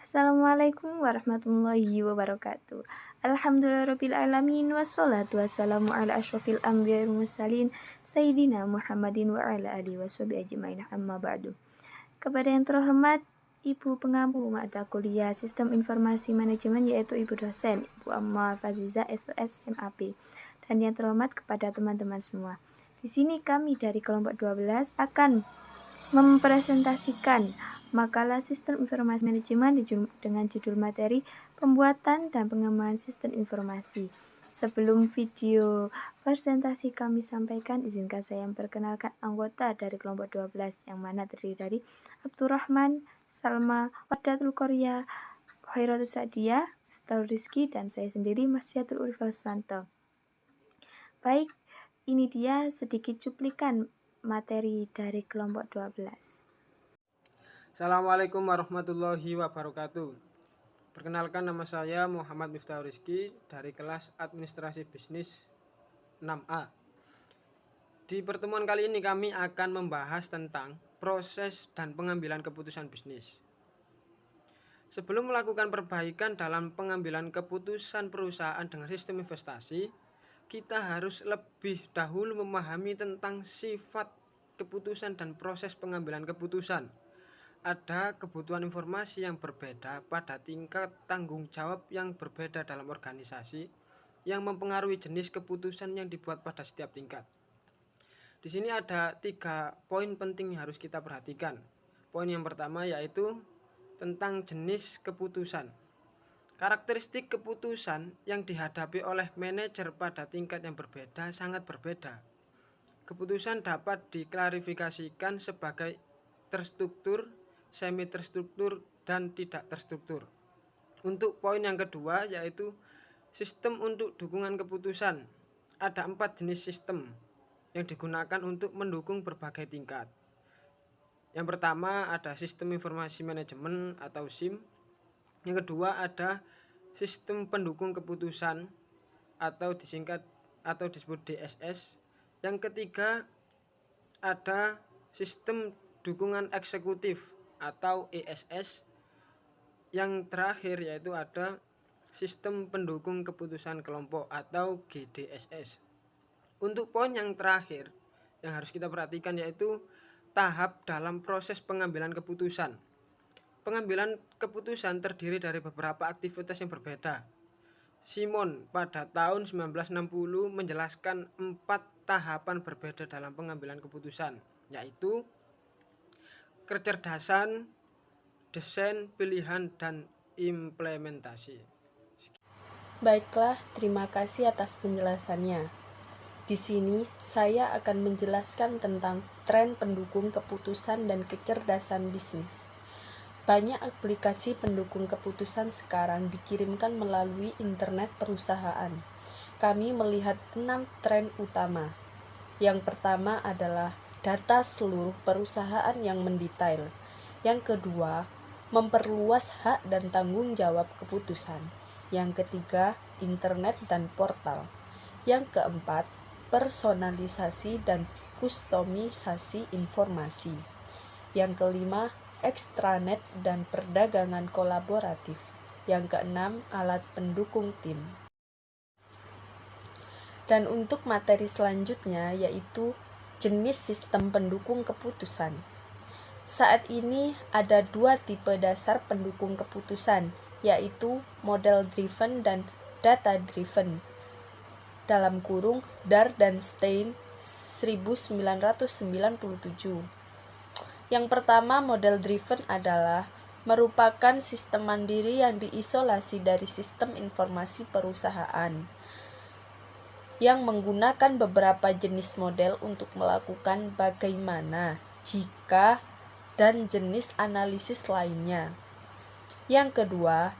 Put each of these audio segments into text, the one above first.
Assalamualaikum warahmatullahi wabarakatuh. Alhamdulillahirrabbilalamin. Wassalatu wassalamu ala ashrafil anbiya wal mursalin Sayyidina Muhammadin wa ala alihi washabihi ajmain, amma ba'du. Kepada yang terhormat Ibu Pengampu Mata Kuliah Sistem Informasi Manajemen, yaitu Ibu dosen Ibu Amma Faziza SOS MAP, dan yang terhormat kepada teman-teman semua. Di sini kami dari kelompok 12 akan mempresentasikan makalah Sistem Informasi Manajemen dengan judul materi Pembuatan dan Pengembangan Sistem Informasi. Sebelum video presentasi kami sampaikan, izinkan saya memperkenalkan anggota dari kelompok 12 yang mana terdiri dari Abdurrahman, Salma, Wadatul Korea, Khairatus Sadia, Miftahul Rizki, dan saya sendiri Masyiatul Urifah Suwanto. Baik, ini dia sedikit cuplikan materi dari kelompok 12. Assalamualaikum warahmatullahi wabarakatuh. Perkenalkan, nama saya Muhammad Miftahul Rizki dari kelas Administrasi Bisnis 6A. Di pertemuan kali ini kami akan membahas tentang proses dan pengambilan keputusan bisnis. Sebelum melakukan perbaikan dalam pengambilan keputusan perusahaan dengan sistem investasi, kita harus lebih dahulu memahami tentang sifat keputusan dan proses pengambilan keputusan. Ada kebutuhan informasi yang berbeda pada tingkat tanggung jawab yang berbeda dalam organisasi yang mempengaruhi jenis keputusan yang dibuat pada setiap tingkat. Di sini ada 3 poin penting yang harus kita perhatikan. Poin yang pertama yaitu tentang jenis keputusan. Karakteristik keputusan yang dihadapi oleh manajer pada tingkat yang berbeda sangat berbeda. Keputusan dapat diklarifikasikan sebagai terstruktur, semi terstruktur, dan tidak terstruktur. Untuk poin yang kedua yaitu sistem untuk dukungan keputusan. Ada 4 jenis sistem yang digunakan untuk mendukung berbagai tingkat. Yang pertama ada sistem informasi manajemen atau SIM. Yang kedua ada sistem pendukung keputusan atau disingkat atau disebut DSS. Yang ketiga ada sistem dukungan eksekutif atau ESS. Yang terakhir yaitu ada sistem pendukung keputusan kelompok atau GDSS. Untuk poin yang terakhir yang harus kita perhatikan yaitu tahap dalam proses pengambilan keputusan. Pengambilan keputusan terdiri dari beberapa aktivitas yang berbeda. Simon pada tahun 1960 menjelaskan 4 tahapan berbeda dalam pengambilan keputusan, yaitu kecerdasan, desain, pilihan, dan implementasi. Baiklah, terima kasih atas penjelasannya. Di sini saya akan menjelaskan tentang tren pendukung keputusan dan kecerdasan bisnis. Banyak aplikasi pendukung keputusan sekarang dikirimkan melalui internet perusahaan. Kami melihat 6 tren utama. Yang pertama adalah data seluruh perusahaan yang mendetail. Yang kedua, memperluas hak dan tanggung jawab keputusan. Yang ketiga, internet dan portal. Yang keempat, personalisasi dan kustomisasi informasi. Yang kelima, extranet dan perdagangan kolaboratif. Yang keenam, alat pendukung tim. Dan untuk materi selanjutnya yaitu jenis sistem pendukung keputusan. Saat ini ada 2 tipe dasar pendukung keputusan, yaitu model driven dan data driven. Dalam kurung Dar dan Stein 1997. Yang pertama, model driven adalah merupakan sistem mandiri yang diisolasi dari sistem informasi perusahaan, yang menggunakan beberapa jenis model untuk melakukan bagaimana, jika, dan jenis analisis lainnya. Yang kedua,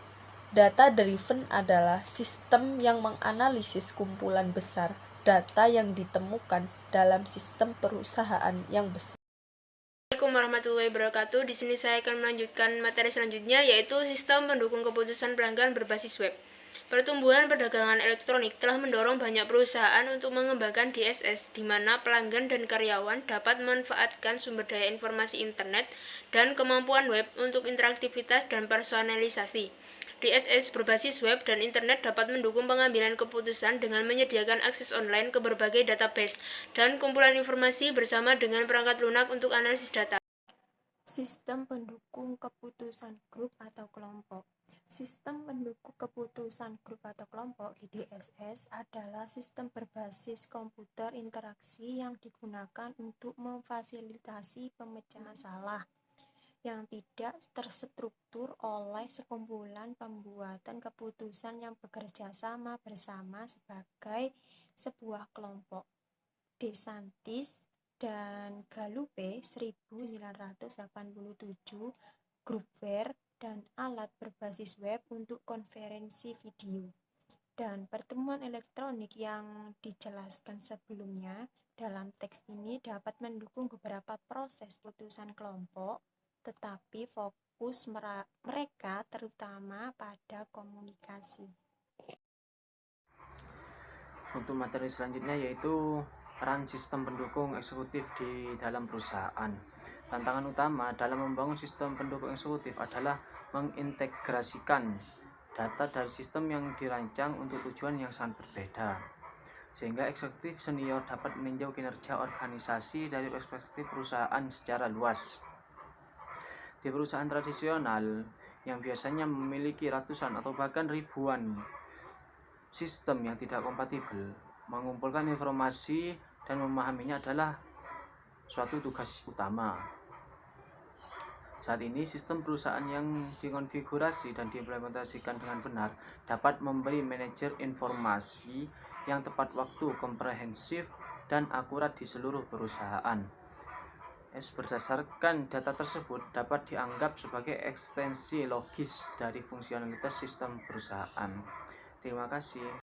data driven adalah sistem yang menganalisis kumpulan besar data yang ditemukan dalam sistem perusahaan yang besar. warahmatullahi wabarakatuh. Di sini saya akan melanjutkan materi selanjutnya, yaitu sistem pendukung keputusan pelanggan berbasis web. Pertumbuhan perdagangan elektronik telah mendorong banyak perusahaan untuk mengembangkan DSS, di mana pelanggan dan karyawan dapat memanfaatkan sumber daya informasi internet dan kemampuan web untuk interaktivitas dan personalisasi. DSS berbasis web dan internet dapat mendukung pengambilan keputusan dengan menyediakan akses online ke berbagai database dan kumpulan informasi bersama dengan perangkat lunak untuk analisis data. Sistem pendukung keputusan grup atau kelompok. Sistem pendukung keputusan grup atau kelompok (DSS) adalah sistem berbasis komputer interaksi yang digunakan untuk memfasilitasi pemecahan masalah yang tidak terstruktur oleh sekumpulan pembuatan keputusan yang bekerja sama bersama sebagai sebuah kelompok. DeSantis dan Gallup 1987, Groupware, dan alat berbasis web untuk konferensi video, dan pertemuan elektronik yang dijelaskan sebelumnya dalam teks ini dapat mendukung beberapa proses keputusan kelompok, tetapi fokus mereka terutama pada komunikasi. Untuk materi selanjutnya yaitu peran sistem pendukung eksekutif di dalam perusahaan. Tantangan utama dalam membangun sistem pendukung eksekutif adalah mengintegrasikan data dari sistem yang dirancang untuk tujuan yang sangat berbeda, sehingga eksekutif senior dapat meninjau kinerja organisasi dari perspektif perusahaan secara luas. Di perusahaan tradisional yang biasanya memiliki ratusan atau bahkan ribuan sistem yang tidak kompatibel, mengumpulkan informasi dan memahaminya adalah suatu tugas utama. Saat ini, sistem perusahaan yang dikonfigurasi dan diimplementasikan dengan benar dapat memberi manajer informasi yang tepat waktu, komprehensif, dan akurat di seluruh perusahaan. Berdasarkan data tersebut dapat dianggap sebagai ekstensi logis dari fungsionalitas sistem perusahaan. Terima kasih.